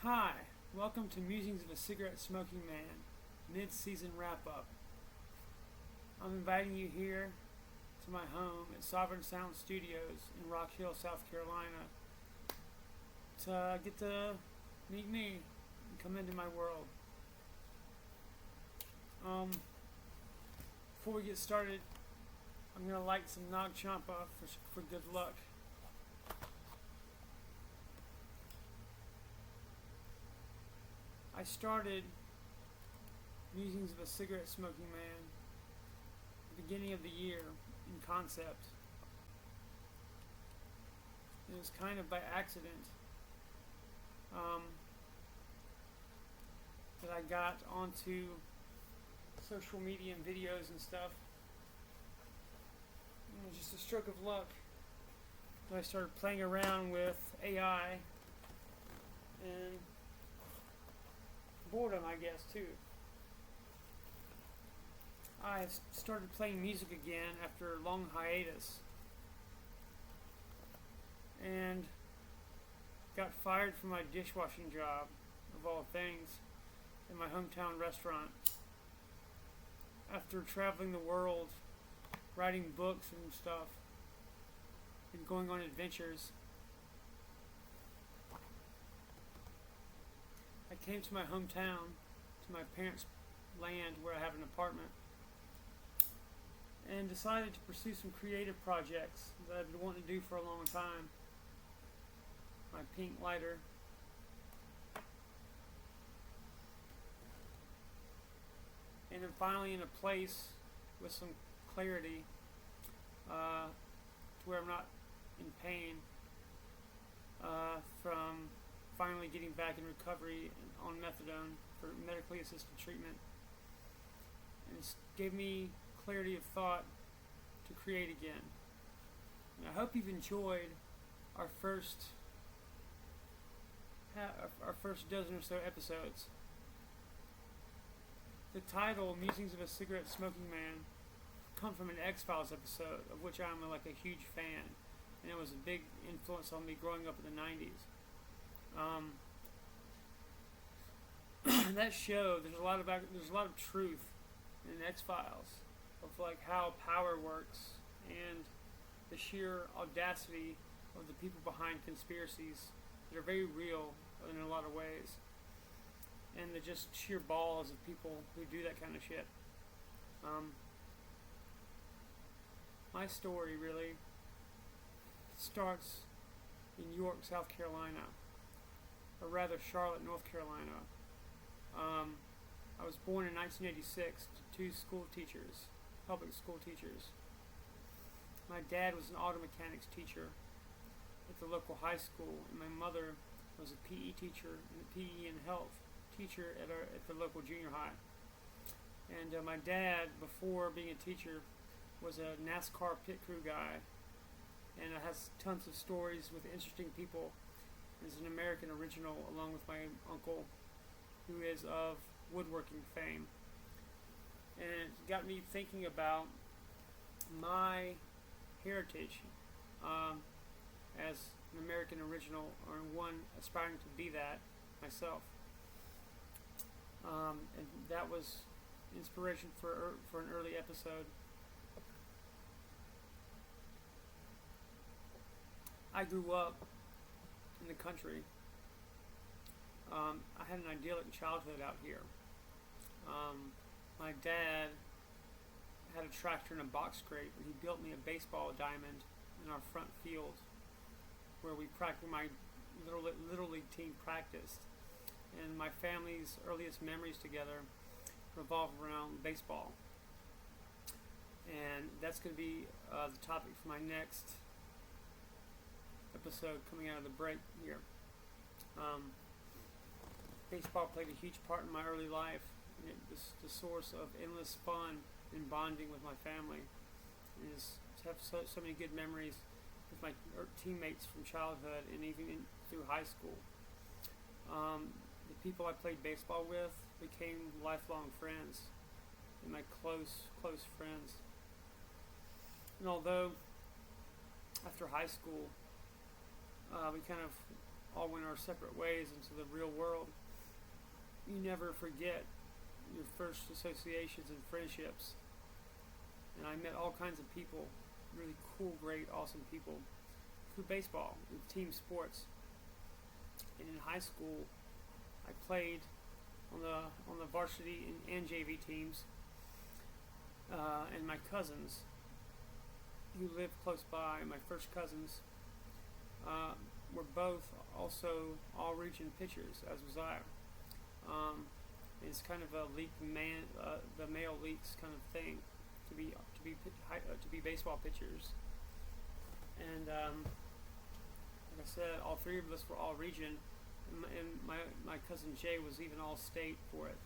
Hi, welcome to Musings of a Cigarette Smoking Man, mid-season wrap-up. I'm inviting you here to my home at Sovereign Sound Studios in Rock Hill, South Carolina, to get to meet me and come into my world. Before we get started, I'm going to light some Nag Champa for good luck. I started Musings of a Cigarette Smoking Man at the beginning of the year in concept. It was kind of by accident that I got onto social media and videos and stuff. It was just a stroke of luck that I started playing around with AI and boredom, I guess, too. I started playing music again after a long hiatus and got fired from my dishwashing job, of all things, in my hometown restaurant. After traveling the world, writing books and stuff, and going on adventures, I came to my hometown, to my parents' land where I have an apartment, and decided to pursue some creative projects that I've been wanting to do for a long time. My pink lighter. And I'm finally in a place with some clarity to where I'm not in pain from finally getting back in recovery on methadone for medically assisted treatment. And it gave me clarity of thought to create again. And I hope you've enjoyed our first dozen or so episodes. The title, Musings of a Cigarette Smoking Man, comes from an X-Files episode, of which I'm a huge fan. And it was a big influence on me growing up in the 90s. That show, there's a lot of truth in X-Files of how power works and the sheer audacity of the people behind conspiracies that are very real in a lot of ways, and the just sheer balls of people who do that kind of shit. My story really starts in York, South Carolina, or rather Charlotte, North Carolina. I was born in 1986 to two school teachers, public school teachers. My dad was an auto mechanics teacher at the local high school, and my mother was a PE teacher and a PE and health teacher at the local junior high. And my dad, before being a teacher, was a NASCAR pit crew guy, and has tons of stories with interesting people. He's an American original, along with my uncle, who is of woodworking fame. And it got me thinking about my heritage as an American original, or one aspiring to be that myself. And that was inspiration for an early episode. I grew up in the country. I had an idyllic childhood out here. My dad had a tractor and a box crate, and he built me a baseball diamond in our front field where we practiced. My little league team practiced, and my family's earliest memories together revolve around baseball. And that's going to be the topic for my next episode coming out of the break here. Baseball played a huge part in my early life, and it was the source of endless fun and bonding with my family. And just have so many good memories with my teammates from childhood and even through high school. The people I played baseball with became lifelong friends, and my close friends. And although after high school we kind of all went our separate ways into the real world, you never forget your first associations and friendships. And I met all kinds of people, really cool, great, awesome people, through baseball and team sports. And in high school, I played on the varsity and JV teams. And my cousins, who lived close by, my first cousins, were both also all-region pitchers, as was I. It's kind of a the male leagues kind of thing to be baseball pitchers. And like I said, all three of us were all-region, and my cousin Jay was even all-state for it,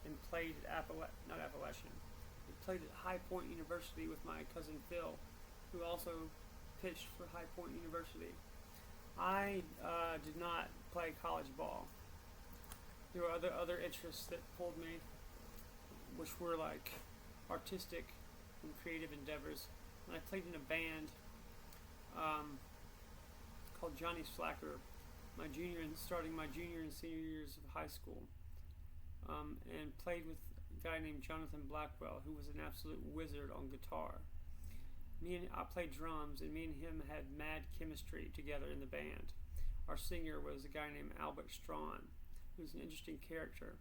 and played at not Appalachian. He played at High Point University with my cousin Phil, who also pitched for High Point University. I did not play college ball. There were other interests that pulled me, which were like artistic and creative endeavors. And I played in a band called Johnny Slacker, starting my junior and senior years of high school, and played with a guy named Jonathan Blackwell, who was an absolute wizard on guitar. I played drums, and me and him had mad chemistry together in the band. Our singer was a guy named Albert Strawn, who was an interesting character.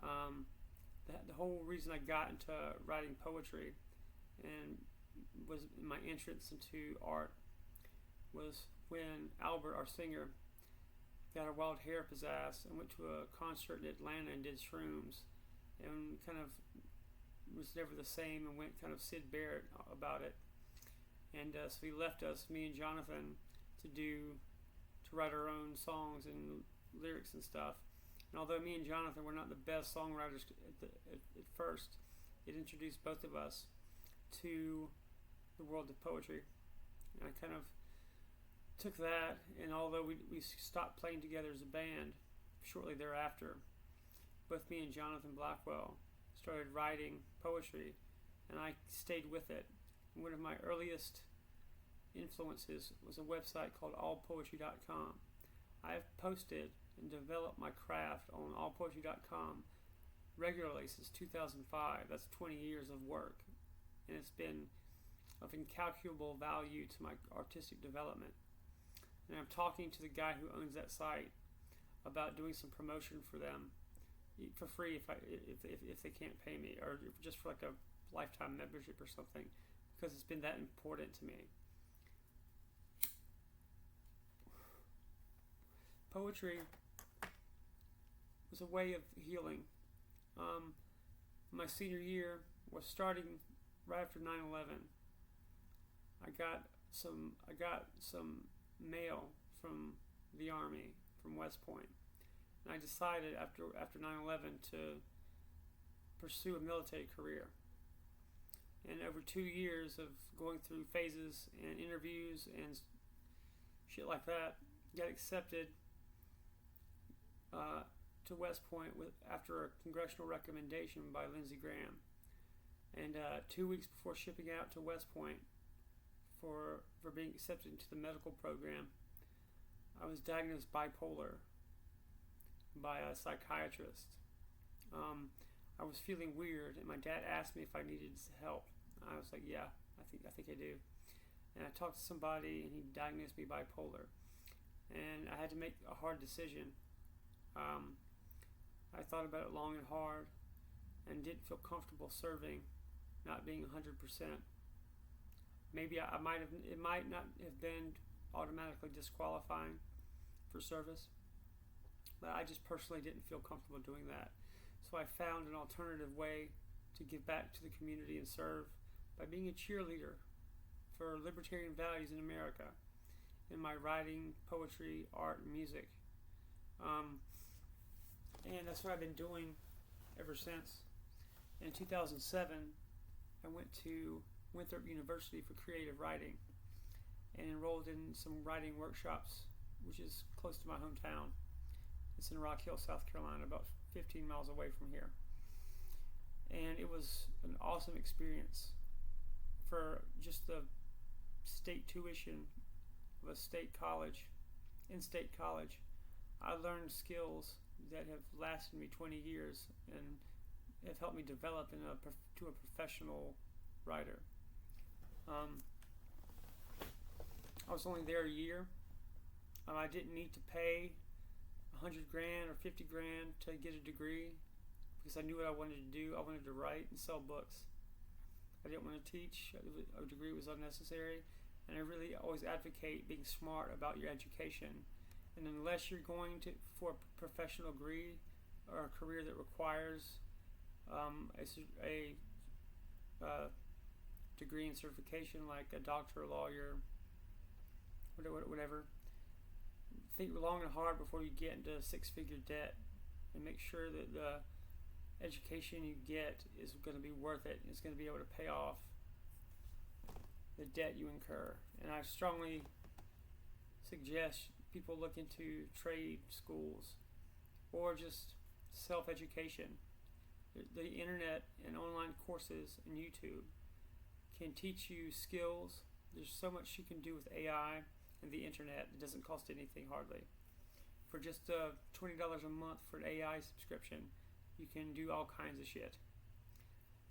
The whole reason I got into writing poetry and was my entrance into art was when Albert, our singer, got a wild hair up his ass and went to a concert in Atlanta and did shrooms, and kind of was never the same, and went kind of Sid Barrett about it. And so he left us, me and Jonathan, to write our own songs and lyrics and stuff. And although me and Jonathan were not the best songwriters at first, it introduced both of us to the world of poetry. And I kind of took that, and although we stopped playing together as a band shortly thereafter, both me and Jonathan Blackwell started writing poetry, and I stayed with it. And one of my earliest influences was a website called allpoetry.com. I have posted and developed my craft on allpoetry.com regularly since 2005. That's 20 years of work, and it's been of incalculable value to my artistic development. And I'm talking to the guy who owns that site about doing some promotion for them for free if they can't pay me, or just for like a lifetime membership or something, because it's been that important to me. Poetry was a way of healing. My senior year was starting right after 9/11. I got some mail from the Army, from West Point, and I decided after 9/11 to pursue a military career. And over 2 years of going through phases and interviews and shit like that, got accepted to West Point after a congressional recommendation by Lindsey Graham. And 2 weeks before shipping out to West Point for being accepted into the medical program, I was diagnosed bipolar by a psychiatrist. I was feeling weird, and my dad asked me if I needed help. I was like, yeah, I think I do. And I talked to somebody, and he diagnosed me bipolar. And I had to make a hard decision. I thought about it long and hard, and didn't feel comfortable serving, not being 100%. Maybe it might not have been automatically disqualifying for service, but I just personally didn't feel comfortable doing that. So I found an alternative way to give back to the community and serve by being a cheerleader for libertarian values in America in my writing, poetry, art, and music. And that's what I've been doing ever since. In 2007, I went to Winthrop University for creative writing and enrolled in some writing workshops, which is close to my hometown. It's in Rock Hill, South Carolina, about 15 miles away from here. And it was an awesome experience for just the state tuition of a state college in-state college, I learned skills that have lasted me 20 years and have helped me develop to a professional writer. I was only there a year. I didn't need to pay $100,000 or $50,000 to get a degree because I knew what I wanted to do. I wanted to write and sell books. I didn't want to teach. A degree was unnecessary. And I really always advocate being smart about your education. And unless you're going for a professional degree or a career that requires a degree and certification like a doctor, lawyer, whatever, think long and hard before you get into six-figure debt, and make sure that the education you get is going to be worth it. It's going to be able to pay off the debt you incur. And I strongly suggest people look into trade schools or just self-education. The internet and online courses and YouTube can teach you skills. There's so much you can do with AI and the internet. It doesn't cost anything hardly. For just $20 a month for an AI subscription, you can do all kinds of shit.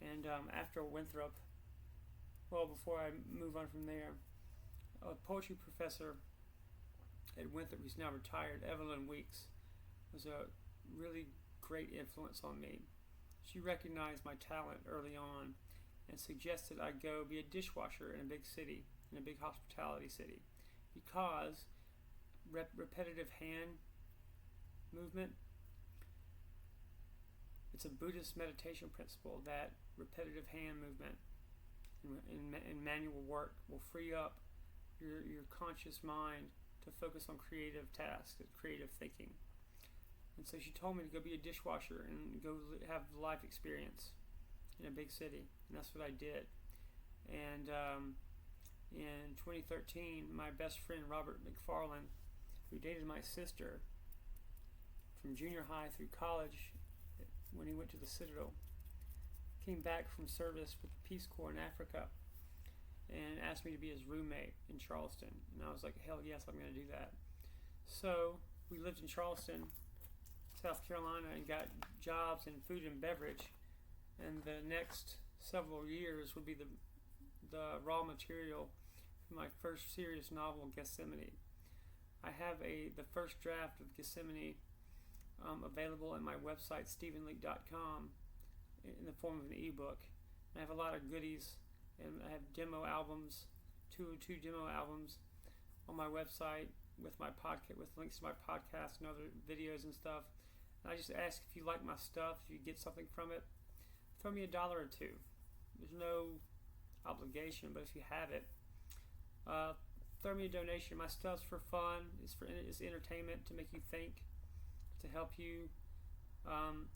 And after Winthrop, before I move on from there, a poetry professor at Winthrop, who's now retired, Evelyn Weeks, was a really great influence on me. She recognized my talent early on and suggested I go be a dishwasher in a big city, in a big hospitality city, because repetitive hand movement, it's a Buddhist meditation principle that repetitive hand movement and manual work will free up your conscious mind to focus on creative tasks and creative thinking. And so she told me to go be a dishwasher and go have life experience in a big city, and that's what I did. And in 2013, my best friend Robert McFarland, who dated my sister from junior high through college when he went to the Citadel, came back from service with the Peace Corps in Africa and asked me to be his roommate in Charleston. And I was like, hell yes, I'm going to do that. So we lived in Charleston, South Carolina, and got jobs in food and beverage. And the next several years would be the raw material for my first serious novel, Gethsemane. I have the first draft of Gethsemane available on my website, stephenleak.com, in the form of an ebook. I have a lot of goodies, and I have demo albums, two demo albums on my website with my podcast, with links to my podcast and other videos and stuff. And I just ask if you like my stuff, if you get something from it, throw me $1 or $2. There's no obligation, but if you have it, throw me a donation. My stuff's for fun. It's entertainment, to make you think, to help you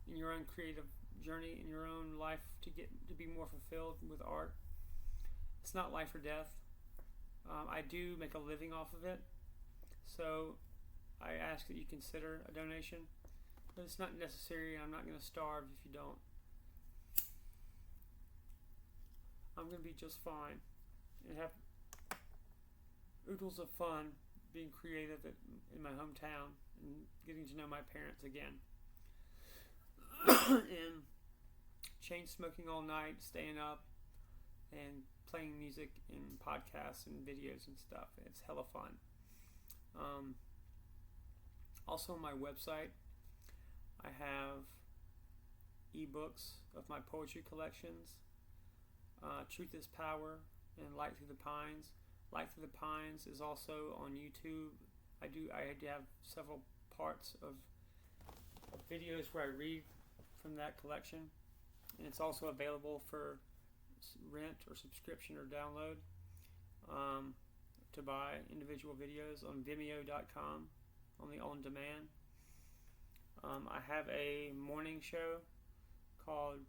in your own creative journey, in your own life, to be more fulfilled with art. It's not life or death. I do make a living off of it, so I ask that you consider a donation, but it's not necessary. I'm not going to starve if you don't. I'm going to be just fine and have oodles of fun being creative in my hometown and getting to know my parents again. And chain smoking all night, staying up, and playing music and podcasts and videos and stuff. It's hella fun. Also on my website, I have ebooks of my poetry collections, Truth is Power and Light Through the Pines. Light Through the Pines is also on YouTube. I have several parts of videos where I read from that collection, and it's also available for rent or subscription or download, to buy individual videos on Vimeo.com, on the on demand. I have a morning show called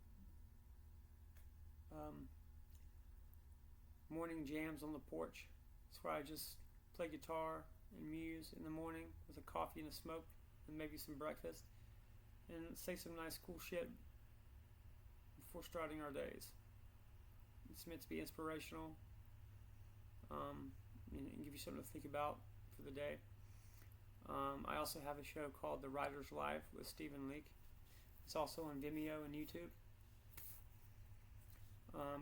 Morning Jams on the Porch. It's where I just play guitar and muse in the morning with a coffee and a smoke and maybe some breakfast, and say some nice cool shit before starting our days. It's meant to be inspirational, and give you something to think about for the day. I also have a show called The Writer's Life with Stephen Leake. It's also on Vimeo and YouTube.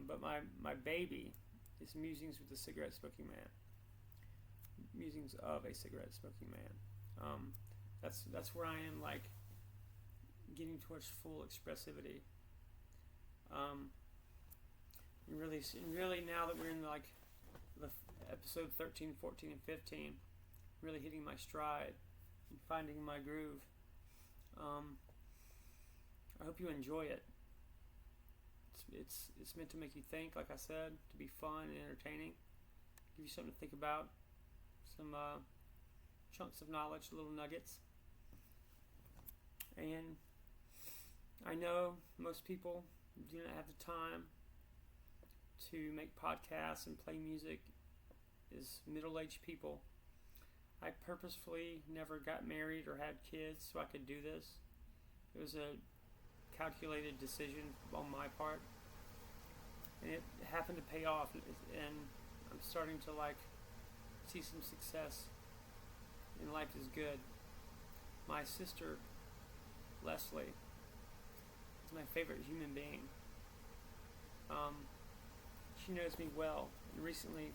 But my baby is Musings with a Cigarette Smoking Man. Musings of a Cigarette Smoking Man. That's where I am, like, getting towards full expressivity. And really now that we're in like the episode 13, 14, and 15, really hitting my stride and finding my groove. I hope you enjoy it. It's meant to make you think, like I said, to be fun and entertaining, give you something to think about, some chunks of knowledge, little nuggets. And I know most people do not have the time to make podcasts and play music as middle-aged people. I purposefully never got married or had kids so I could do this. It was a calculated decision on my part, and it happened to pay off, and I'm starting to like see some success, and life is good. My sister Leslie is my favorite human being. She knows me well and recently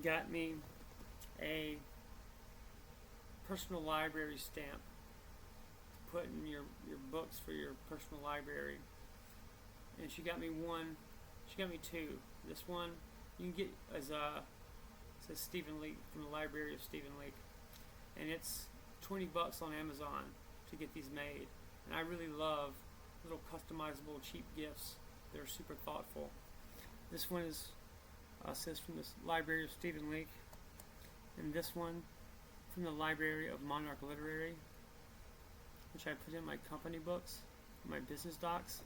got me a personal library stamp to put in your books for your personal library. And she got me two. This one you can get as it says Stephen Leake, from the library of Stephen Leake. And it's $20 on Amazon to get these made. And I really love little customizable cheap gifts that are super thoughtful. This one is says from the library of Stephen Leake, and this one from the library of Monarch Literary, which I put in my company books, my business docs,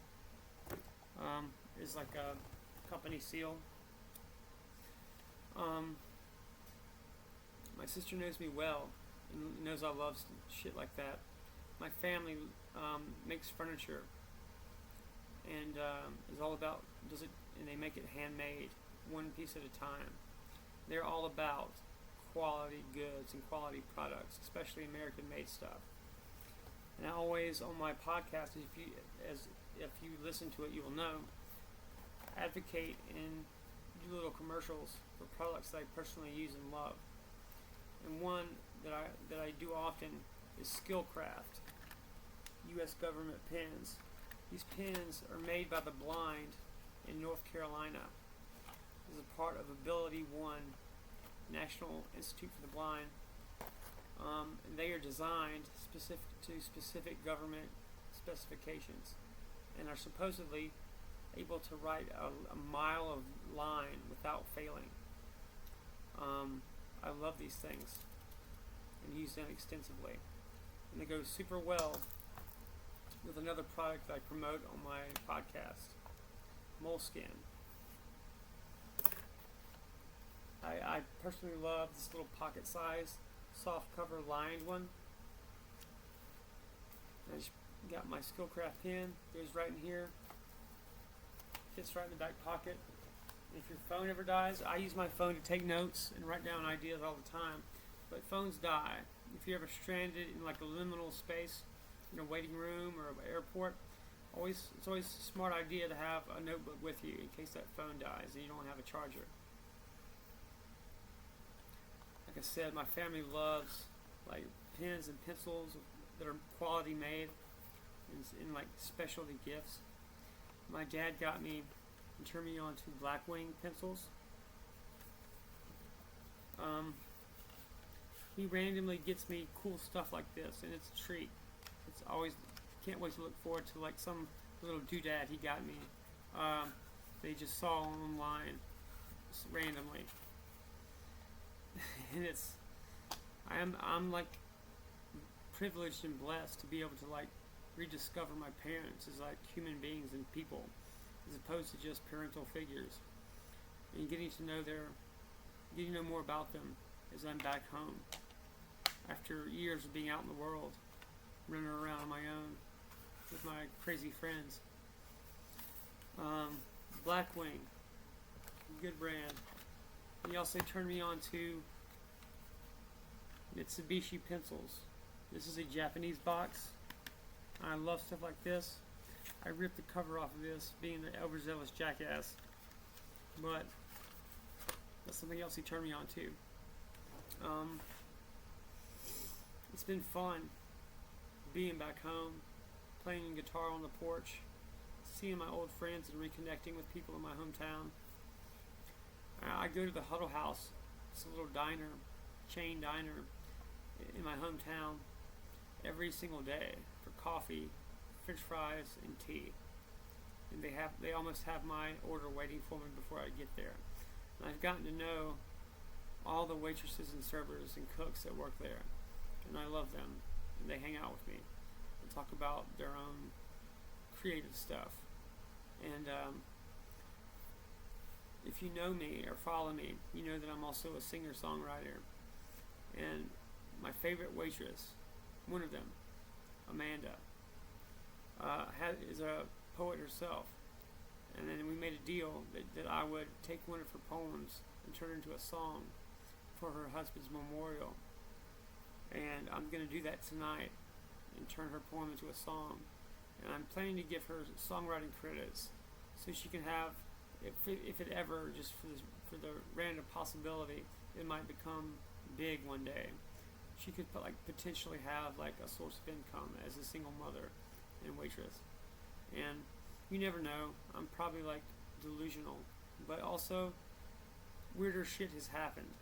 is like a company seal. My sister knows me well and knows I love shit like that. My family makes furniture and is all about and they make it handmade, one piece at a time. They're all about quality goods and quality products, especially American-made stuff. And I always, on my podcast, if you listen to it, you will know, advocate and do little commercials for products that I personally use and love. And one that I do often is Skillcraft, U.S. government pens. These pens are made by the blind in North Carolina as a part of Ability One, National Institute for the Blind. And they are designed specific government specifications and are supposedly able to write a mile of line without failing. I love these things and use them extensively. And they go super well with another product that I promote on my podcast, Moleskin. I personally love this little pocket size, soft cover lined one. I just got my Skillcraft pen, goes right in here, fits right in the back pocket. And if your phone ever dies, I use my phone to take notes and write down ideas all the time, but phones die. If you're ever stranded in like a liminal space, in a waiting room or an airport, it's always a smart idea to have a notebook with you in case that phone dies and you don't have a charger. Like I said, my family loves like pens and pencils that are quality made in like specialty gifts. My dad got me and turned me on to Blackwing pencils. He randomly gets me cool stuff like this, and it's a treat. It's always, can't wait to look forward to like some little doodad he got me. They just saw online randomly, and I'm like privileged and blessed to be able to like rediscover my parents as like human beings and people, as opposed to just parental figures, and getting to know more about them as I'm back home after years of being out in the world, running around on my own with my crazy friends. Blackwing, good brand. He also turned me on to Mitsubishi pencils. This is a Japanese box. I love stuff like this. I ripped the cover off of this, being an overzealous jackass. But that's something else he turned me on to. It's been fun being back home, playing guitar on the porch, seeing my old friends and reconnecting with people in my hometown. I go to the Huddle House. It's a little diner, chain diner in my hometown every single day for coffee, french fries, and tea. And they almost have my order waiting for me before I get there. And I've gotten to know all the waitresses and servers and cooks that work there, and I love them. And they hang out with me and talk about their own creative stuff. And if you know me or follow me, you know that I'm also a singer-songwriter. And my favorite waitress, one of them, Amanda, is a poet herself. And then we made a deal that I would take one of her poems and turn it into a song for her husband's memorial. And I'm going to do that tonight and turn her poem into a song. And I'm planning to give her songwriting credits so she can have, if it ever, just for the random possibility, it might become big one day. She could potentially have like a source of income as a single mother and waitress. And you never know. I'm probably delusional, but also weirder shit has happened.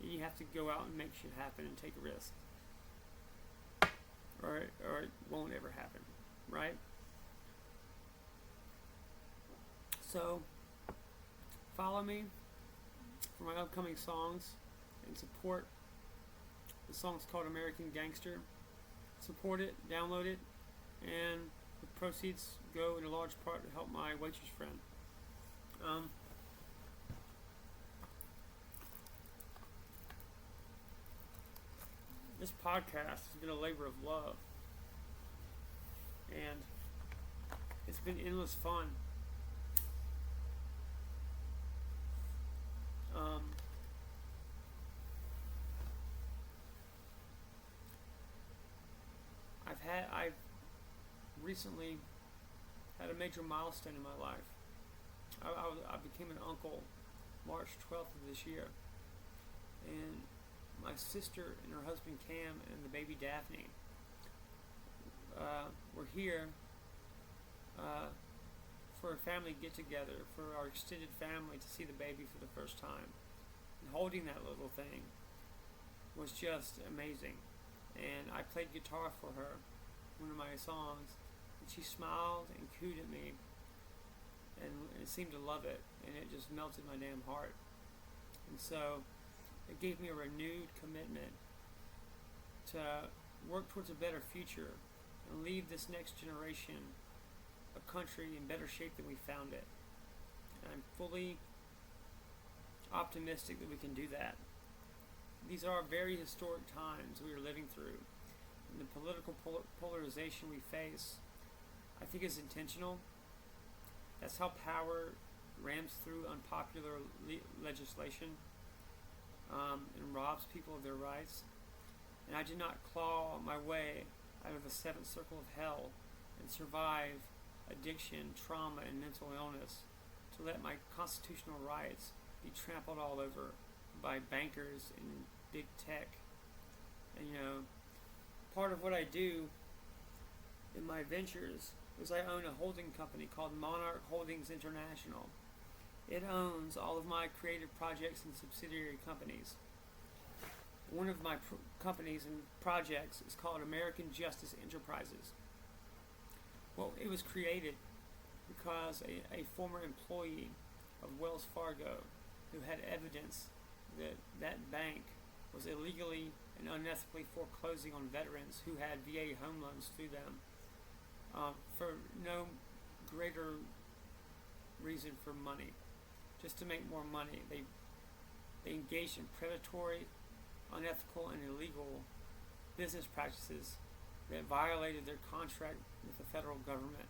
You have to go out and make shit happen and take a risk, or it won't ever happen, right? So follow me for my upcoming songs and support. The song's called American Gangster. Support it, download it, and the proceeds go in a large part to help my waitress friend. This podcast has been a labor of love, and it's been endless fun. I've recently had a major milestone in my life. I became an uncle March 12th of this year, and my sister and her husband Cam and the baby Daphne were here for a family get-together for our extended family to see the baby for the first time. And holding that little thing was just amazing. And I played guitar for her, one of my songs, and she smiled and cooed at me, and seemed to love it, and it just melted my damn heart. And so it gave me a renewed commitment to work towards a better future and leave this next generation a country in better shape than we found it. And I'm fully optimistic that we can do that. These are very historic times we are living through, and the political polarization we face, I think, is intentional. That's how power rams through unpopular legislation and robs people of their rights. And I did not claw my way out of the seventh circle of hell and survive addiction, trauma, and mental illness to let my constitutional rights be trampled all over by bankers and big tech. And part of what I do in my ventures is I own a holding company called Monarch Holdings International. It owns all of my creative projects and subsidiary companies. One of my companies and projects is called American Justice Enterprises. Well, it was created because a former employee of Wells Fargo, who had evidence that that bank was illegally and unethically foreclosing on veterans who had VA home loans through them, for no greater reason for money, just to make more money. They engaged in predatory, unethical, and illegal business practices that violated their contract with the federal government.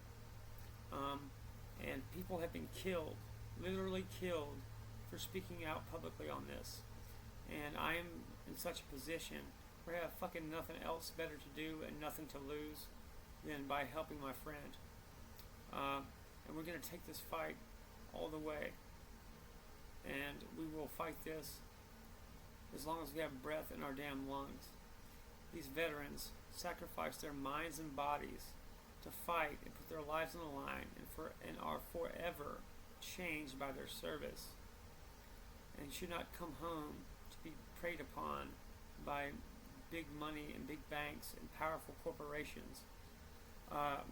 And people have been killed, literally killed, for speaking out publicly on this. And I am in such a position or have fucking nothing else better to do and nothing to lose than by helping my friend. And we're going to take this fight all the way. And we will fight this as long as we have breath in our damn lungs. These veterans sacrifice their minds and bodies to fight and put their lives on the line and are forever changed by their service, and should not come home to be preyed upon by big money and big banks and powerful corporations.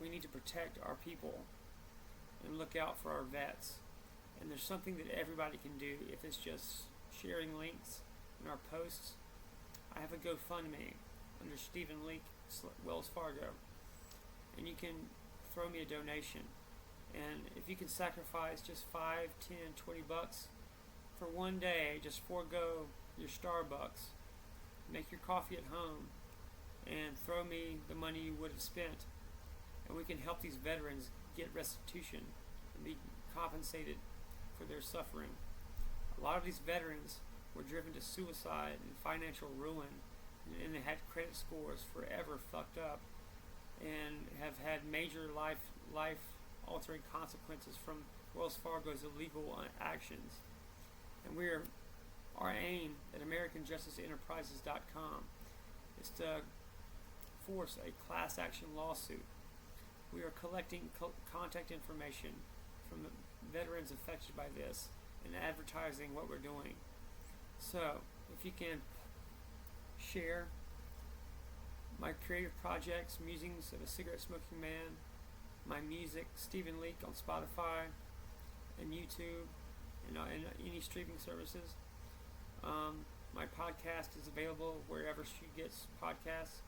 We need to protect our people and look out for our vets. And there's something that everybody can do if it's just sharing links in our posts. I have a GoFundMe under Stephen Leak, Wells Fargo, and you can throw me a donation. And if you can sacrifice just 5, 10, 20 bucks for one day, just forego your Starbucks, make your coffee at home, and throw me the money you would have spent, and we can help these veterans get restitution and be compensated for their suffering. A lot of these veterans were driven to suicide and financial ruin, and they had credit scores forever fucked up, and have had major life-altering consequences from Wells Fargo's illegal actions. And our aim at AmericanJusticeEnterprises.com is to force a class action lawsuit. We are collecting contact information from the veterans affected by this and advertising what we're doing. So, if you can share my creative projects, Musings of a Cigarette Smoking Man, my music, Stephen Leak, on Spotify and YouTube and any streaming services. My podcast is available wherever she gets podcasts.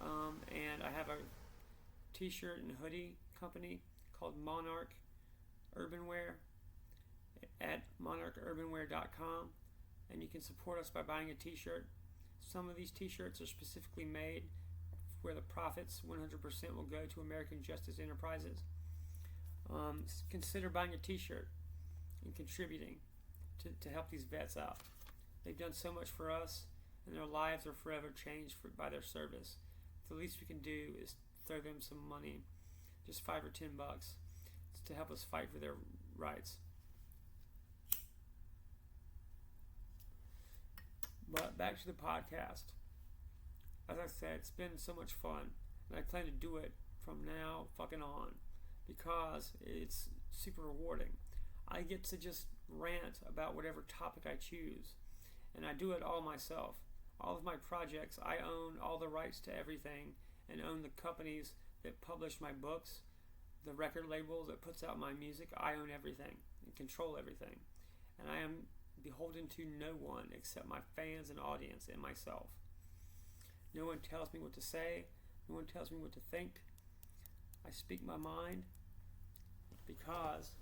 And I have a t-shirt and hoodie company called Monarch Urbanwear at monarchurbanwear.com, and you can support us by buying a t-shirt. Some of these t-shirts are specifically made where the profits 100% will go to American Justice Enterprises. Consider buying a t-shirt and contributing to help these vets out. They've done so much for us, and their lives are forever changed by their service. The least we can do is throw them some money, just $5 or $10, to help us fight for their rights. But back to the podcast. As I said, it's been so much fun, and I plan to do it from now fucking on because it's super rewarding. I get to just rant about whatever topic I choose, and I do it all myself. All of my projects, I own all the rights to everything and own the companies that publish my books, the record label that puts out my music. I own everything and control everything, and I am beholden to no one except my fans and audience and myself. No one tells me what to say. No one tells me what to think. I speak my mind because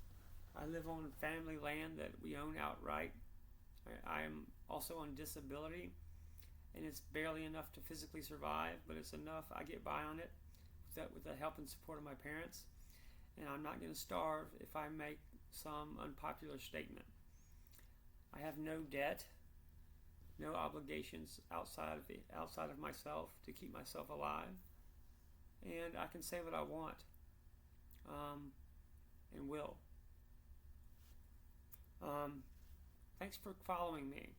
I live on family land that we own outright. I am also on disability, and it's barely enough to physically survive, but it's enough. I get by on it with the help and support of my parents, and I'm not going to starve if I make some unpopular statement. I have no debt, no obligations outside of myself to keep myself alive, and I can say what I want, and will. Thanks for following me.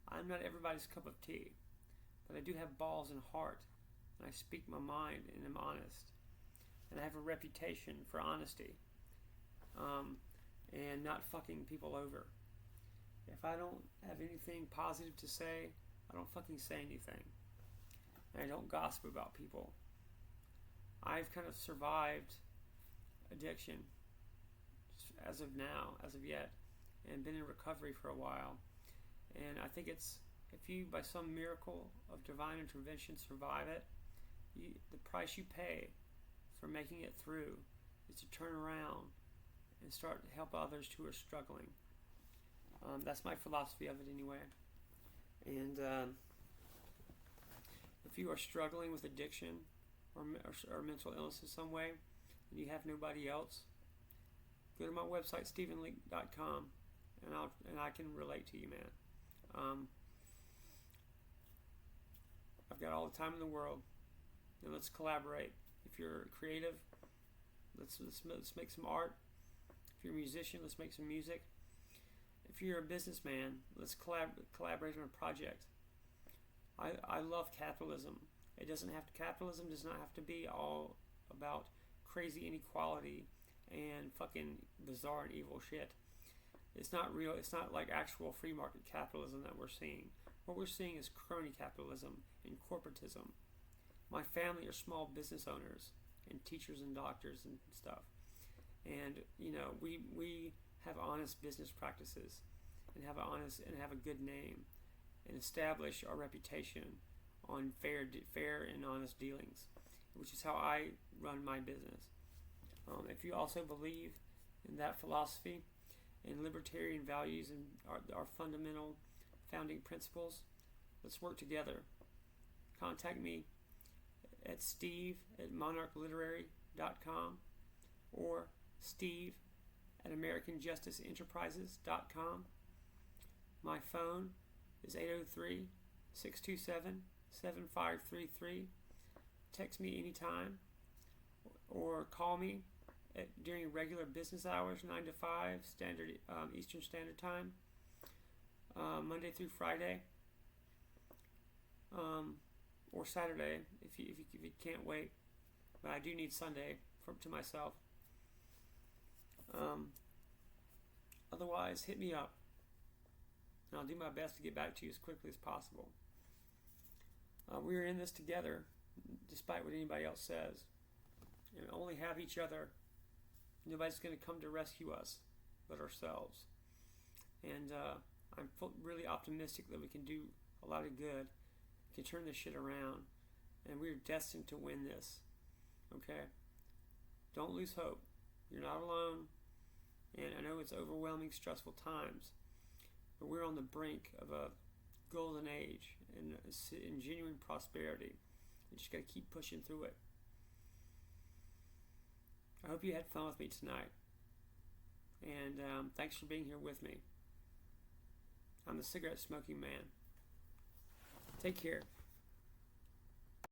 I'm not everybody's cup of tea, but I do have balls and heart, and I speak my mind and am honest, and I have a reputation for honesty, and not fucking people over. If I don't have anything positive to say, I don't fucking say anything. And I don't gossip about people. I've kind of survived addiction as of yet, and been in recovery for a while. And I think it's, if you, by some miracle of divine intervention, survive it, the price you pay for making it through is to turn around and start to help others who are struggling. That's my philosophy of it anyway. And if you are struggling with addiction or mental illness in some way, and you have nobody else, go to my website, StephenLeak.com, and I can relate to you, man. I've got all the time in the world, and let's collaborate. If you're creative, let's make some art. If you're a musician, let's make some music. If you're a businessman, let's collaborate on a project. I love capitalism. Capitalism does not have to be all about crazy inequality and fucking bizarre and evil shit. It's not real. It's not like actual free market capitalism that we're seeing. What we're seeing is crony capitalism and corporatism. My family are small business owners and teachers and doctors and stuff. And we have honest business practices and have a good name and establish our reputation on fair and honest dealings, which is how I run my business. If you also believe in that philosophy and libertarian values and our fundamental founding principles, let's work together. Contact me at steve@monarchliterary.com or steve@americanjusticeenterprises.com. My phone is 803-627-7533. Text me anytime or call me during regular business hours, 9 to 5 standard Eastern Standard Time, Monday through Friday, or Saturday if you can't wait. But I do need Sunday to myself. Otherwise, hit me up, and I'll do my best to get back to you as quickly as possible. We're in this together, despite what anybody else says. And we only have each other. Nobody's going to come to rescue us but ourselves. And I'm really optimistic that we can do a lot of good. We can turn this shit around. And we're destined to win this. Okay? Don't lose hope. You're not alone. And I know it's overwhelming, stressful times. But we're on the brink of a golden age and genuine prosperity. You just got to keep pushing through it. I hope you had fun with me tonight. And thanks for being here with me. I'm the cigarette smoking man. Take care.